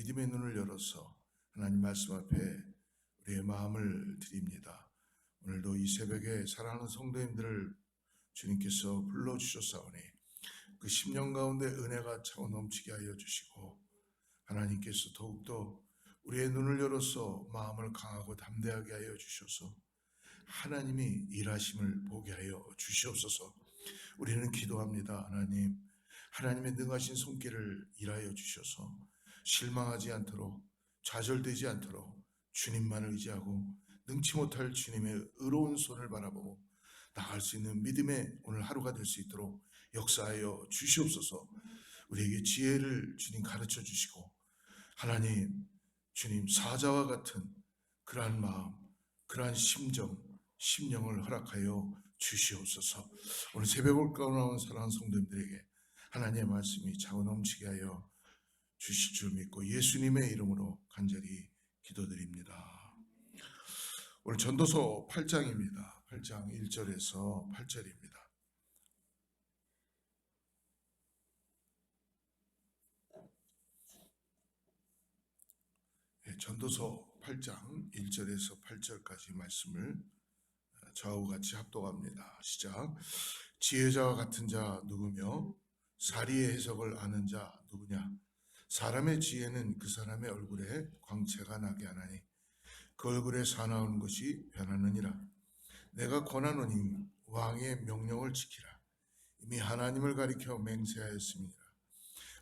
믿음의 눈을 열어서 하나님 말씀 앞에 우리의 마음을 드립니다. 오늘도 이 새벽에 사랑하는 성도님들을 주님께서 불러주셨사오니 그 10년 가운데 은혜가 차고 넘치게 하여 주시고, 하나님께서 더욱더 우리의 눈을 열어서 마음을 강하고 담대하게 하여 주셔서 하나님이 일하심을 보게 하여 주시옵소서. 우리는 기도합니다. 하나님의 능하신 손길을 일하여 주셔서 실망하지 않도록, 좌절되지 않도록 주님만을 의지하고 능치 못할 주님의 의로운 손을 바라보고 나갈 수 있는 믿음의 오늘 하루가 될 수 있도록 역사하여 주시옵소서. 우리에게 지혜를 주님 가르쳐 주시고, 하나님 주님 사자와 같은 그러한 마음, 그러한 심령을 허락하여 주시옵소서. 오늘 새벽을 가운데 사랑하는 성도님들에게 하나님의 말씀이 차고 넘치게 하여 주실 줄 믿고 예수님의 이름으로 간절히 기도드립니다. 오늘 전도서 8장입니다. 8장 1절에서 8절입니다. 전도서 8장 1절에서 8절까지 말씀을 저하고 같이 합독합니다. 시작. 지혜자와 같은 자 누구며 사리의 해석을 아는 자 누구냐? 사람의 지혜는 그 사람의 얼굴에 광채가 나게 하나니 그 얼굴에 사나운 것이 변하느니라. 내가 권하노니 왕의 명령을 지키라. 이미 하나님을 가리켜 맹세하였습니다.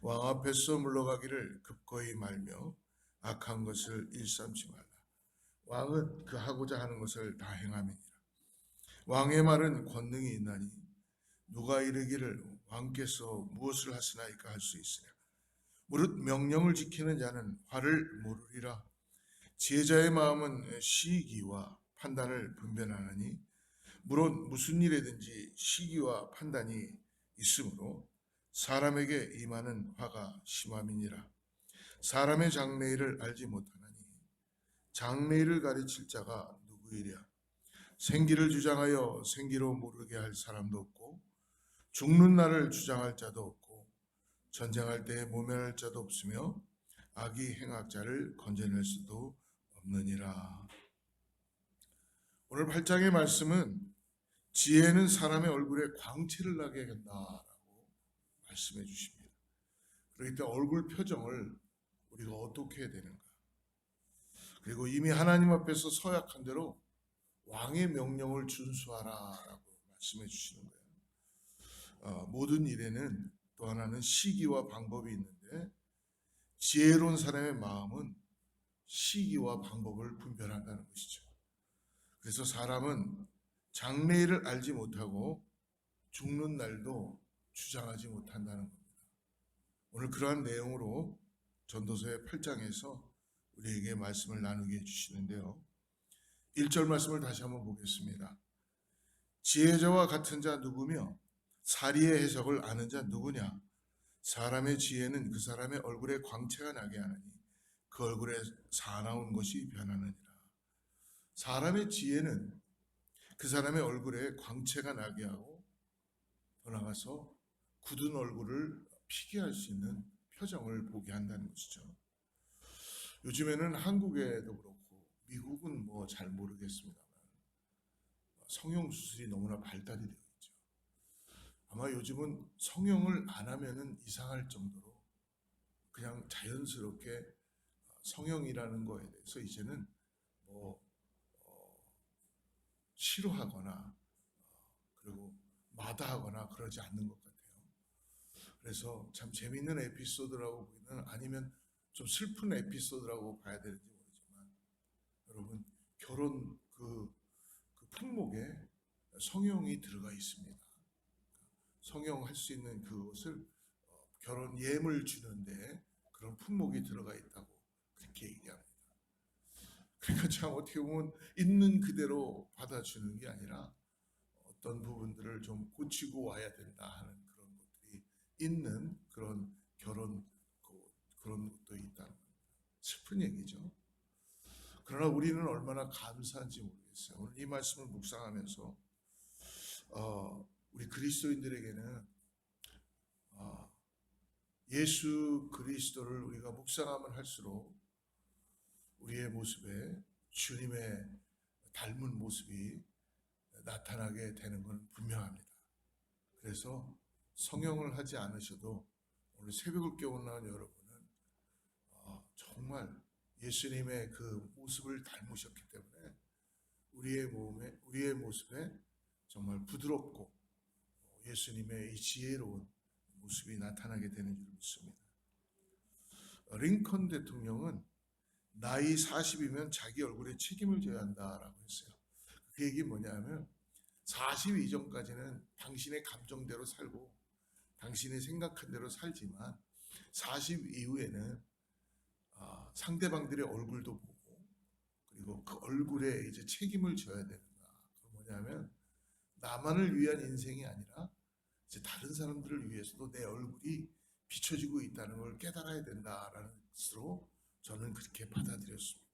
왕 앞에서 물러가기를 급거이 말며 악한 것을 일삼지 말라. 왕은 그 하고자 하는 것을 다 행함이니라. 왕의 말은 권능이 있나니 누가 이르기를 왕께서 무엇을 하시나이까 할 수 있으랴. 무릇 명령을 지키는 자는 화를 모르리라. 지혜자의 마음은 시기와 판단을 분별하느니 물론 무슨 일에든지 시기와 판단이 있으므로 사람에게 임하는 화가 심함이니라. 사람의 장래일을 알지 못하나니 장래일을 가르칠 자가 누구이랴. 생기를 주장하여 생기로 모르게 할 사람도 없고 죽는 날을 주장할 자도 없고 전쟁할 때에 모면할 자도 없으며 악이 행악자를 건져낼 수도 없느니라. 오늘 8장의 말씀은 지혜는 사람의 얼굴에 광채를 나게 한다라고 말씀해 주십니다. 그렇기 때문에 얼굴 표정을 우리가 어떻게 해야 되는가? 그리고 이미 하나님 앞에서 서약한 대로 왕의 명령을 준수하라라고 말씀해 주시는 거예요. 모든 일에는 또 하나는 시기와 방법이 있는데 지혜로운 사람의 마음은 시기와 방법을 분별한다는 것이죠. 그래서 사람은 장래일을 알지 못하고 죽는 날도 주장하지 못한다는 겁니다. 오늘 그러한 내용으로 전도서의 8장에서 우리에게 말씀을 나누게 해주시는데요. 1절 말씀을 다시 한번 보겠습니다. 지혜자와 같은 자 누구며 사리의 해석을 아는 자 누구냐? 사람의 지혜는 그 사람의 얼굴에 광채가 나게 하나니 그 얼굴에 사나운 것이 변하느니라. 사람의 지혜는 그 사람의 얼굴에 광채가 나게 하고 더 나아가서 굳은 얼굴을 피게 할 수 있는 표정을 보게 한다는 것이죠. 요즘에는 한국에도 그렇고 미국은 뭐 잘 모르겠습니다만 성형수술이 너무나 발달이 되어 있죠. 아마 요즘은 성형을 안 하면은 이상할 정도로 그냥 자연스럽게 성형이라는 거에 대해서 이제는 뭐 싫어하거나 그리고 마다하거나 그러지 않는 것 같아요. 그래서 참 재미있는 에피소드라고 보기는, 아니면 좀 슬픈 에피소드라고 봐야 되는지 모르지만, 여러분 결혼 그 품목에 성형이 들어가 있습니다. 성형할 수 있는 그것을 결혼 예물 주는데 그런 품목이 들어가 있다고 그렇게 얘기합니다. 그러니까 참 어떻게 보면 있는 그대로 받아주는 게 아니라 어떤 부분들을 좀 고치고 와야 된다 하는 그런 것들이 있는 그런 결혼 그런 것도 있다는 슬픈 얘기죠. 그러나 우리는 얼마나 감사한지 모르겠어요. 오늘 이 말씀을 묵상하면서 우리 그리스도인들에게는 예수 그리스도를 우리가 묵상함을 할수록 우리의 모습에 주님의 닮은 모습이 나타나게 되는 건 분명합니다. 그래서 성형을 하지 않으셔도 오늘 새벽을 깨어난 여러분은 정말 예수님의 그 모습을 닮으셨기 때문에 우리의 모습에 정말 부드럽고 예수님의 이 지혜로운 모습이 나타나게 되는 줄 믿습니다. 링컨 대통령은 나이 40이면 자기 얼굴에 책임을 져야 한다라고 했어요. 그 얘기는 뭐냐면 40 이전까지는 당신의 감정대로 살고 당신이 생각한 대로 살지만 40 이후에는 상대방들의 얼굴도 보고 그리고 그 얼굴에 이제 책임을 져야 된다. 그 뭐냐면 나만을 위한 인생이 아니라 이제 다른 사람들을 위해서도 내 얼굴이 비춰지고 있다는 걸 깨달아야 된다라는 것으로 저는 그렇게 받아들였습니다.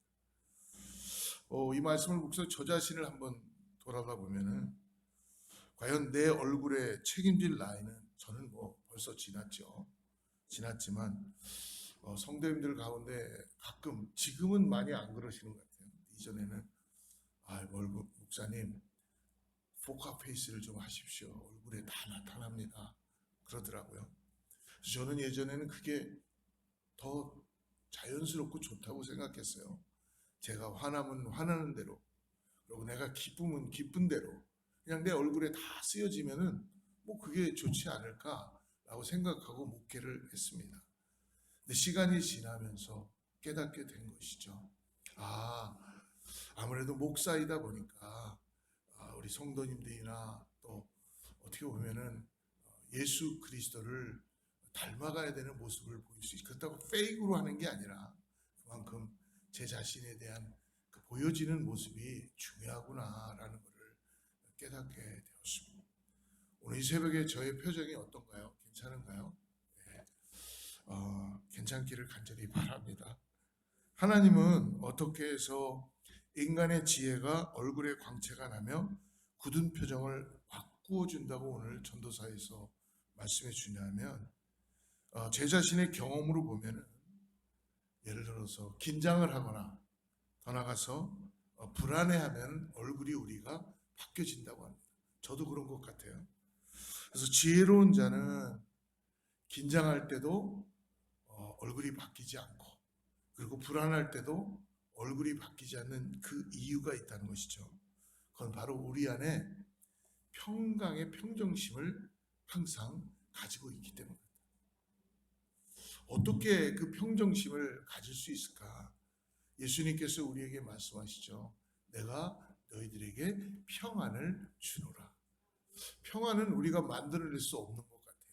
이 말씀을 묵상 저 자신을 한번 돌아가 보면은 과연 내 얼굴에 책임질 나이는 저는 뭐 벌써 지났지만 성도님들 가운데 가끔 지금은 많이 안 그러시는 것 같아요. 이전에는 목사님 포카페이스를 좀 하십시오. 얼굴에 다 나타납니다. 그러더라고요. 그래서 저는 예전에는 그게 더 자연스럽고 좋다고 생각했어요. 제가 화나면 화나는 대로, 그리고 내가 기쁘면 기쁜 대로 그냥 내 얼굴에 다 쓰여지면은 뭐 그게 좋지 않을까라고 생각하고 목회를 했습니다. 근데 시간이 지나면서 깨닫게 된 것이죠. 아무래도 목사이다 보니까 우리 성도님들이나 또 어떻게 보면은 예수 그리스도를 닮아가야 되는 모습을 보일 수 있어요. 그렇다고 페이크로 하는 게 아니라 그만큼 제 자신에 대한 그 보여지는 모습이 중요하구나라는 것을 깨닫게 되었습니다. 오늘 이 새벽에 저의 표정이 어떤가요? 괜찮은가요? 네. 괜찮기를 간절히 바랍니다. 하나님은 어떻게 해서 인간의 지혜가 얼굴에 광채가 나며 굳은 표정을 바꾸어 준다고 오늘 전도사에서 말씀해 주냐면 제 자신의 경험으로 보면은 예를 들어서 긴장을 하거나 더 나가서 불안해하면 얼굴이 우리가 바뀌어진다고 합니다. 저도 그런 것 같아요. 그래서 지혜로운 자는 긴장할 때도 얼굴이 바뀌지 않고 그리고 불안할 때도 얼굴이 바뀌지 않는 그 이유가 있다는 것이죠. 그건 바로 우리 안에 평강의 평정심을 항상 가지고 있기 때문입니다. 어떻게 그 평정심을 가질 수 있을까? 예수님께서 우리에게 말씀하시죠. 내가 너희들에게 평안을 주노라. 평안은 우리가 만들어낼 수 없는 것 같아요.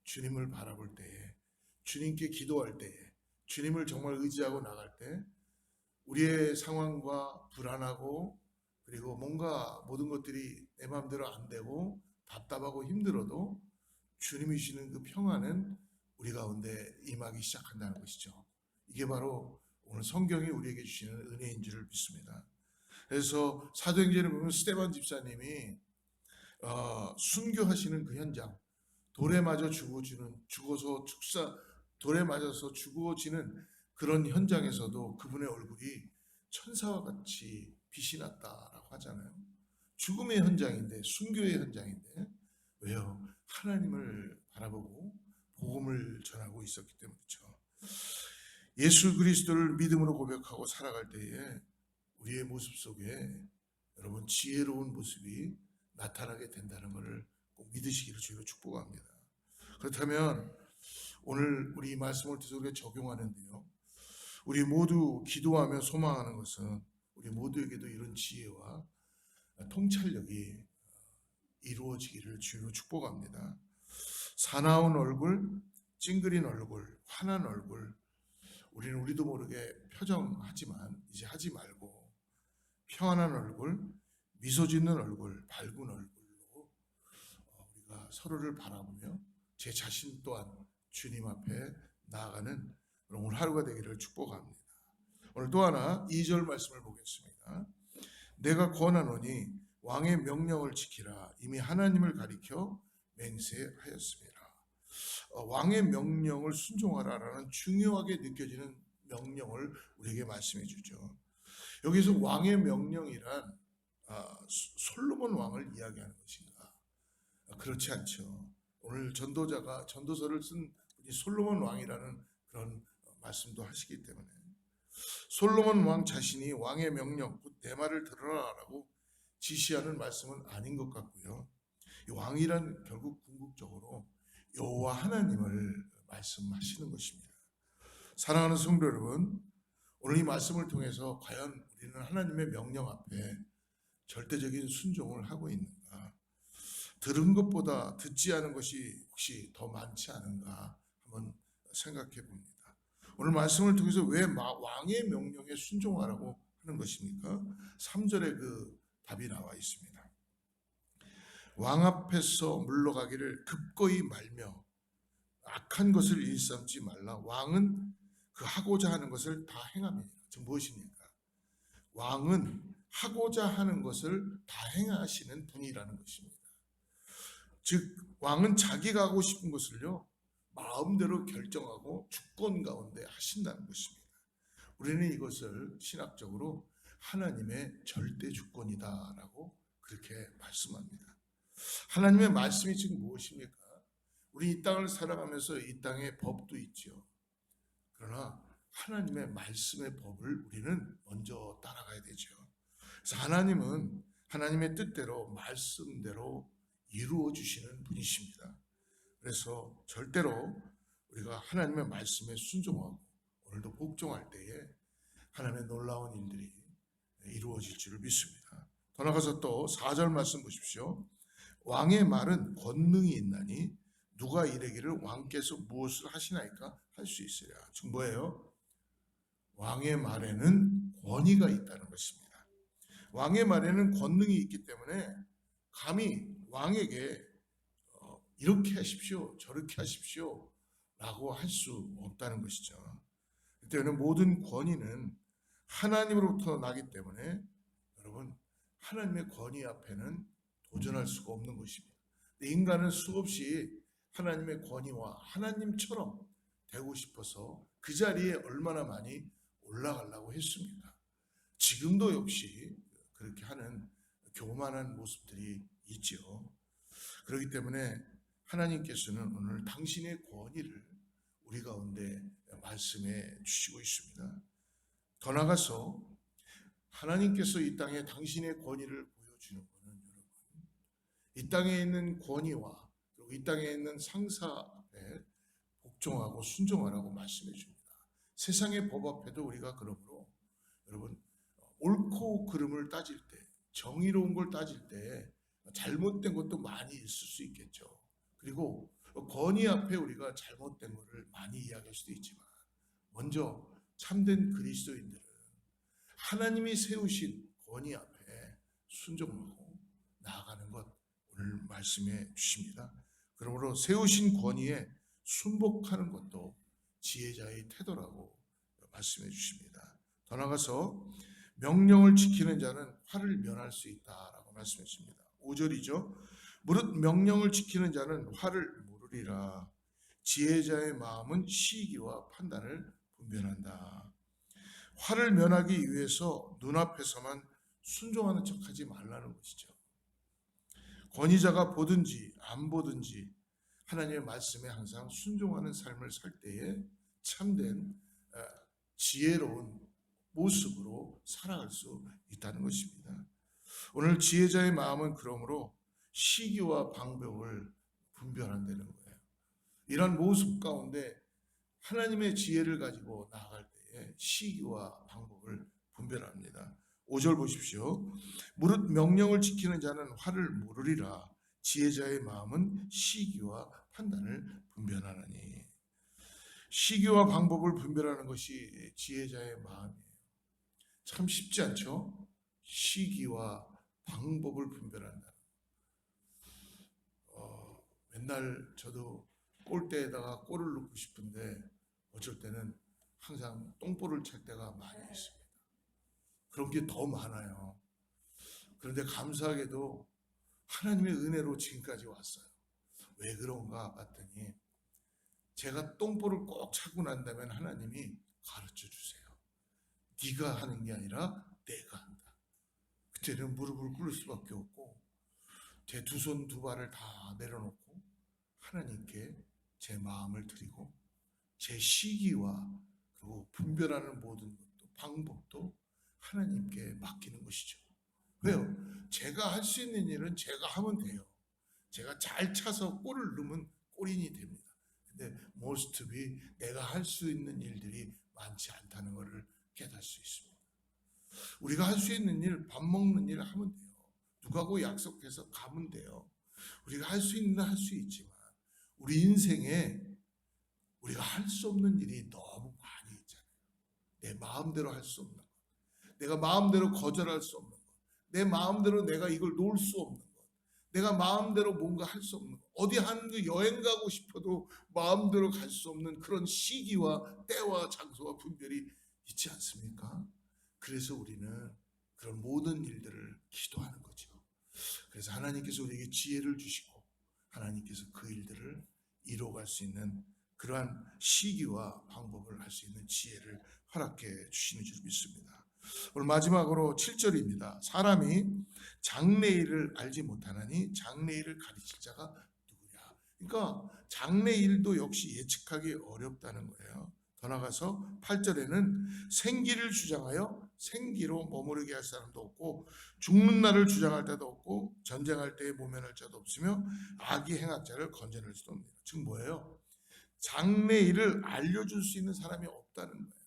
주님을 바라볼 때에, 주님께 기도할 때에, 주님을 정말 의지하고 나갈 때 우리의 상황과 불안하고 그리고 뭔가 모든 것들이 내 마음대로 안 되고 답답하고 힘들어도 주님이 주시는 그 평안은 우리 가운데 임하기 시작한다는 것이죠. 이게 바로 오늘 성경이 우리에게 주시는 은혜인 줄을 믿습니다. 그래서 사도행전을 보면 스데반 집사님이 순교하시는 그 현장, 돌에 맞아 돌에 맞아서 죽어지는 그런 현장에서도 그분의 얼굴이 천사와 같이 빛이 났다라고 하잖아요. 죽음의 현장인데, 순교의 현장인데, 왜요? 하나님을 바라보고 복음을 전하고 있었기 때문이죠. 예수 그리스도를 믿음으로 고백하고 살아갈 때에 우리의 모습 속에 여러분 지혜로운 모습이 나타나게 된다는 것을 꼭 믿으시기를 주로 축복합니다. 그렇다면 오늘 우리 이 말씀을 통해서 우리가 적용하는데요. 우리 모두 기도하며 소망하는 것은 우리 모두에게도 이런 지혜와 통찰력이 이루어지기를 주로 축복합니다. 사나운 얼굴, 찡그린 얼굴, 화난 얼굴, 우리는 우리도 모르게 표정하지만 이제 하지 말고 평안한 얼굴, 미소 짓는 얼굴, 밝은 얼굴로 우리가 서로를 바라보며 제 자신 또한 주님 앞에 나아가는 오늘 하루가 되기를 축복합니다. 오늘 또 하나 2절 말씀을 보겠습니다. 내가 권하노니 왕의 명령을 지키라. 이미 하나님을 가리켜 맹세하였습니다. 왕의 명령을 순종하라라는 중요하게 느껴지는 명령을 우리에게 말씀해 주죠. 여기서 왕의 명령이란 솔로몬 왕을 이야기하는 것인가? 그렇지 않죠. 오늘 전도자가 전도서를 쓴 분이 솔로몬 왕이라는 그런 말씀도 하시기 때문에 솔로몬 왕 자신이 왕의 명령, 곧 내 말을 들으라라고 지시하는 말씀은 아닌 것 같고요. 이 왕이란 결국 궁극적으로 여호와 하나님을 말씀하시는 것입니다. 사랑하는 성도 여러분, 오늘 이 말씀을 통해서 과연 우리는 하나님의 명령 앞에 절대적인 순종을 하고 있는가? 들은 것보다 듣지 않은 것이 혹시 더 많지 않은가? 한번 생각해 봅니다. 오늘 말씀을 통해서 왜 왕의 명령에 순종하라고 하는 것입니까? 3절에 그 답이 나와 있습니다. 왕 앞에서 물러가기를 급거이 말며 악한 것을 일삼지 말라. 왕은 그 하고자 하는 것을 다 행합니다. 즉 무엇입니까? 왕은 하고자 하는 것을 다 행하시는 분이라는 것입니다. 즉 왕은 자기가 하고 싶은 것을요 마음대로 결정하고 주권 가운데 하신다는 것입니다. 우리는 이것을 신학적으로 하나님의 절대 주권이다라고 그렇게 말씀합니다. 하나님의 말씀이 지금 무엇입니까? 우리 이 땅을 살아가면서 이 땅에 법도 있죠. 그러나 하나님의 말씀의 법을 우리는 먼저 따라가야 되죠. 그래서 하나님은 하나님의 뜻대로 말씀대로 이루어 주시는 분이십니다. 그래서 절대로 우리가 하나님의 말씀에 순종하고 오늘도 복종할 때에 하나님의 놀라운 일들이 이루어질 줄을 믿습니다. 더 나아가서 또 4절 말씀 보십시오. 왕의 말은 권능이 있나니 누가 이르기를 왕께서 무엇을 하시나이까 할 수 있으랴. 즉 뭐예요? 왕의 말에는 권위가 있다는 것입니다. 왕의 말에는 권능이 있기 때문에 감히 왕에게 이렇게 하십시오, 저렇게 하십시오 라고 할 수 없다는 것이죠. 그때는 모든 권위는 하나님으로부터 나기 때문에 여러분 하나님의 권위 앞에는 도전할 수가 없는 것입니다. 인간은 수없이 하나님의 권위와 하나님처럼 되고 싶어서 그 자리에 얼마나 많이 올라가려고 했습니다. 지금도 역시 그렇게 하는 교만한 모습들이 있죠. 그렇기 때문에 하나님께서는 오늘 당신의 권위를 우리 가운데 말씀해 주시고 있습니다. 더 나아가서 하나님께서 이 땅에 당신의 권위를 보여주는 것은 여러분 이 땅에 있는 권위와 그리고 이 땅에 있는 상사 앞에 복종하고 순종하라고 말씀해 줍니다. 세상의 법 앞에도 우리가 그러므로 여러분 옳고 그름을 따질 때 정의로운 걸 따질 때 잘못된 것도 많이 있을 수 있겠죠. 그리고 권위 앞에 우리가 잘못된 것을 많이 이야기할 수도 있지만 먼저 참된 그리스도인들은 하나님이 세우신 권위 앞에 순종하고 나아가는 것 오늘 말씀해 주십니다. 그러므로 세우신 권위에 순복하는 것도 지혜자의 태도라고 말씀해 주십니다. 더 나아가서 명령을 지키는 자는 화를 면할 수 있다라고 말씀해 주십니다. 5절이죠. 무릇 명령을 지키는 자는 화를 모르리라. 지혜자의 마음은 시기와 판단을 분별한다. 화를 면하기 위해서 눈앞에서만 순종하는 척하지 말라는 것이죠. 권위자가 보든지 안 보든지 하나님의 말씀에 항상 순종하는 삶을 살 때에 참된 지혜로운 모습으로 살아갈 수 있다는 것입니다. 오늘 지혜자의 마음은 그러므로 시기와 방법을 분별한다는 거예요. 이런 모습 가운데 하나님의 지혜를 가지고 나아갈 때에 시기와 방법을 분별합니다. 5절 보십시오. 무릇 명령을 지키는 자는 화를 모르리라. 지혜자의 마음은 시기와 판단을 분별하나니. 시기와 방법을 분별하는 것이 지혜자의 마음이에요. 참 쉽지 않죠? 시기와 방법을 분별한다. 맨날 저도 골대에다가 골을 넣고 싶은데 어쩔 때는 항상 똥볼을 찰 때가 많이 있습니다. 그런 게 더 많아요. 그런데 감사하게도 하나님의 은혜로 지금까지 왔어요. 왜 그런가 봤더니 제가 똥볼을 꼭 차고 난다면 하나님이 가르쳐 주세요. 네가 하는 게 아니라 내가 한다. 그때는 무릎을 꿇을 수밖에 없고 제 두 손 두 발을 다 내려놓고 하나님께 제 마음을 드리고 제 시기와 그리고 분별하는 모든 것도 방법도 하나님께 맡기는 것이죠. 왜요? 제가 할 수 있는 일은 제가 하면 돼요. 제가 잘 차서 골을 넣으면 골인이 됩니다. 근데 모스트비 내가 할 수 있는 일들이 많지 않다는 것을 깨달을 수 있습니다. 우리가 할 수 있는 일, 밥 먹는 일 하면 돼요. 누가고 약속해서 가면 돼요. 우리가 할 수 있는 일 할 수 있지만 우리 인생에 우리가 할 수 없는 일이 너무 많이 있잖아요. 내 마음대로 할 수 없는 것, 내가 마음대로 거절할 수 없는 것, 내 마음대로 내가 이걸 놓을 수 없는 것, 내가 마음대로 뭔가 할 수 없는 것, 어디 한 여행 가고 싶어도 마음대로 갈 수 없는 그런 시기와 때와 장소와 분별이 있지 않습니까? 그래서 우리는 그런 모든 일들을 기도하는 거죠. 그래서 하나님께서 우리에게 지혜를 주시고 하나님께서 그 일들을 이뤄갈 수 있는 그러한 시기와 방법을 할 수 있는 지혜를 허락해 주시는 줄 믿습니다. 오늘 마지막으로 7절입니다. 사람이 장래일을 알지 못하나니 장래일을 가르칠 자가 누구냐. 그러니까 장래일도 역시 예측하기 어렵다는 거예요. 더 나가서 8절에는 생기를 주장하여 생기로 머무르게 할 사람도 없고 죽는 날을 주장할 자도 없고 전쟁할 때에 모면할 자도 없으며 악이 행할 자를 건져낼 수도 없습니다. 즉 뭐예요? 장래일을 알려줄 수 있는 사람이 없다는 거예요.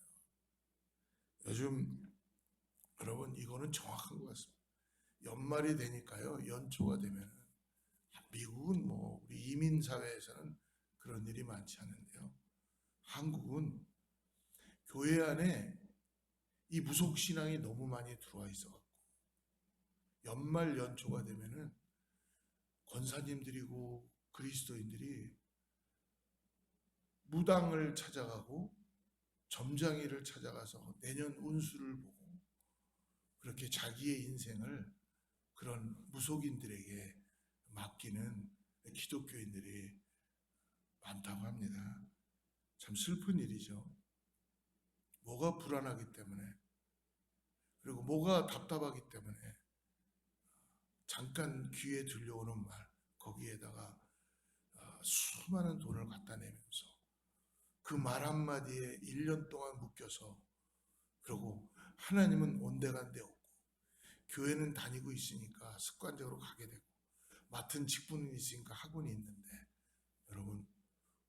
요즘 여러분 이거는 정확한 것 같습니다. 연말이 되니까요. 연초가 되면 미국은 뭐 우리 이민 사회에서는 그런 일이 많지 않은데요. 한국은 교회 안에 이 무속 신앙이 너무 많이 들어와 있어갖고 연말 연초가 되면은 권사님들이고 그리스도인들이 무당을 찾아가고 점장이를 찾아가서 내년 운수를 보고 그렇게 자기의 인생을 그런 무속인들에게 맡기는 기독교인들이 많다고 합니다. 참 슬픈 일이죠. 뭐가 불안하기 때문에 그리고 뭐가 답답하기 때문에 잠깐 귀에 들려오는 말 거기에다가 수많은 돈을 갖다 내면서 그 말 한마디에 1년 동안 묶여서 그리고 하나님은 온데간데 없고 교회는 다니고 있으니까 습관적으로 가게 되고 맡은 직분은 있으니까 학원이 있는데 여러분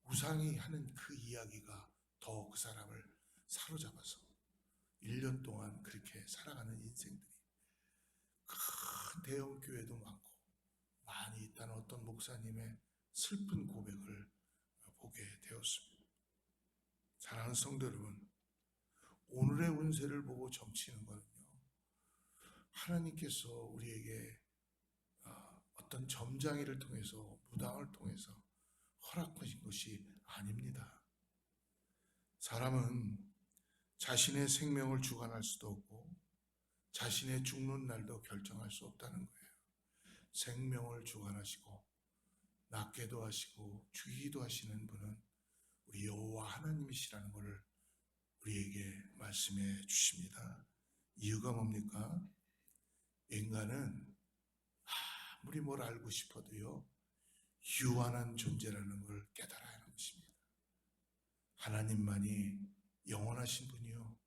우상이 하는 그 이야기가 더 그 사람을 사로잡아서 1년 동안 그렇게 살아가는 인생들이 큰 대형 교회도 많고 많이 있다는 어떤 목사님의 슬픈 고백을 보게 되었습니다. 사랑하는 성도 여러분, 오늘의 운세를 보고 점치는 거는요, 하나님께서 우리에게 어떤 점장이를 통해서 무당을 통해서 허락하신 것이 아닙니다. 사람은 자신의 생명을 주관할 수도 없고 자신의 죽는 날도 결정할 수 없다는 거예요. 생명을 주관하시고 낫게도 하시고 죽이기도 하시는 분은 우리 여호와 하나님이시라는 것을 우리에게 말씀해 주십니다. 이유가 뭡니까? 인간은 아무리 뭘 알고 싶어도요 유한한 존재라는 걸 깨달아야 하는 것입니다. 하나님만이 영원하신 분이요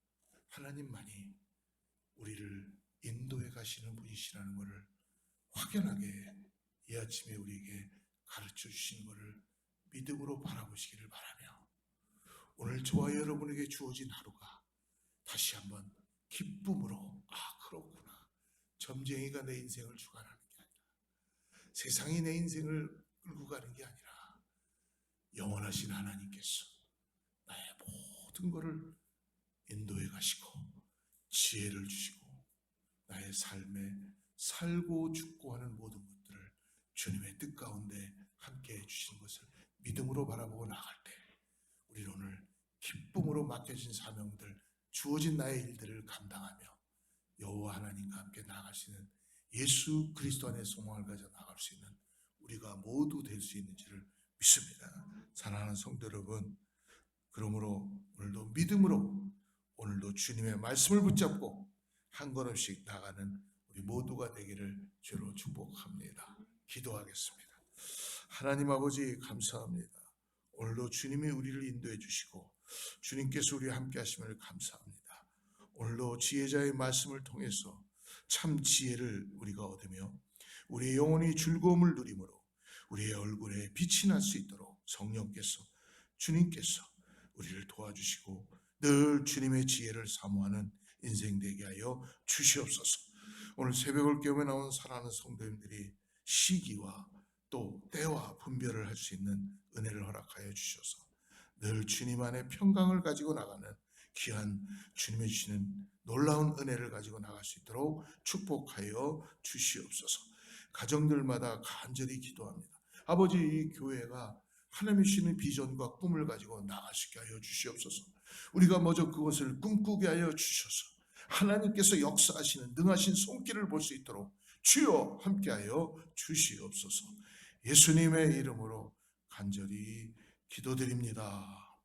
하나님만이 우리를 인도해 가시는 분이시라는 것을 확연하게 이 아침에 우리에게 가르쳐 주시는 것을 믿음으로 바라보시기를 바라며 오늘 저와 여러분에게 주어진 하루가 다시 한번 기쁨으로 그렇구나 점쟁이가 내 인생을 주관하는 게 아니라 세상이 내 인생을 끌고 가는 게 아니라 영원하신 하나님께서 나의 모든 것을 인도해 가시고 지혜를 주시고 나의 삶에 살고 죽고 하는 모든 것들을 주님의 뜻 가운데 함께 해주시는 것을 믿음으로 바라보고 나갈 때 우리는 오늘 기쁨으로 맡겨진 사명들 주어진 나의 일들을 감당하며 여호와 하나님과 함께 나아갈 수 있는 예수 그리스도 안에 소망을 가져 나갈 수 있는 우리가 모두 될 수 있는지를 믿습니다. 사랑하는 성도 여러분, 그러므로 오늘도 믿음으로 오늘도 주님의 말씀을 붙잡고 한 걸음씩 나가는 우리 모두가 되기를 주로 축복합니다. 기도하겠습니다. 하나님 아버지 감사합니다. 오늘도 주님이 우리를 인도해 주시고 주님께서 우리와 함께 하심을 감사합니다. 오늘도 지혜자의 말씀을 통해서 참 지혜를 우리가 얻으며 우리의 영혼이 즐거움을 누림으로 우리의 얼굴에 빛이 날 수 있도록 성령께서 주님께서 우리를 도와주시고 늘 주님의 지혜를 사모하는 인생 되게 하여 주시옵소서. 오늘 새벽을 깨우며 나온 사랑하는 성도님들이 시기와 또 때와 분별을 할 수 있는 은혜를 허락하여 주셔서 늘 주님 안에 평강을 가지고 나가는 귀한 주님이 주시는 놀라운 은혜를 가지고 나갈 수 있도록 축복하여 주시옵소서. 가정들마다 간절히 기도합니다. 아버지, 이 교회가 하나님이 주시는 비전과 꿈을 가지고 나갈 수 있게 하여 주시옵소서. 우리가 먼저 그것을 꿈꾸게 하여 주셔서 하나님께서 역사하시는 능하신 손길을 볼 수 있도록 주여 함께하여 주시옵소서. 예수님의 이름으로 간절히 기도드립니다.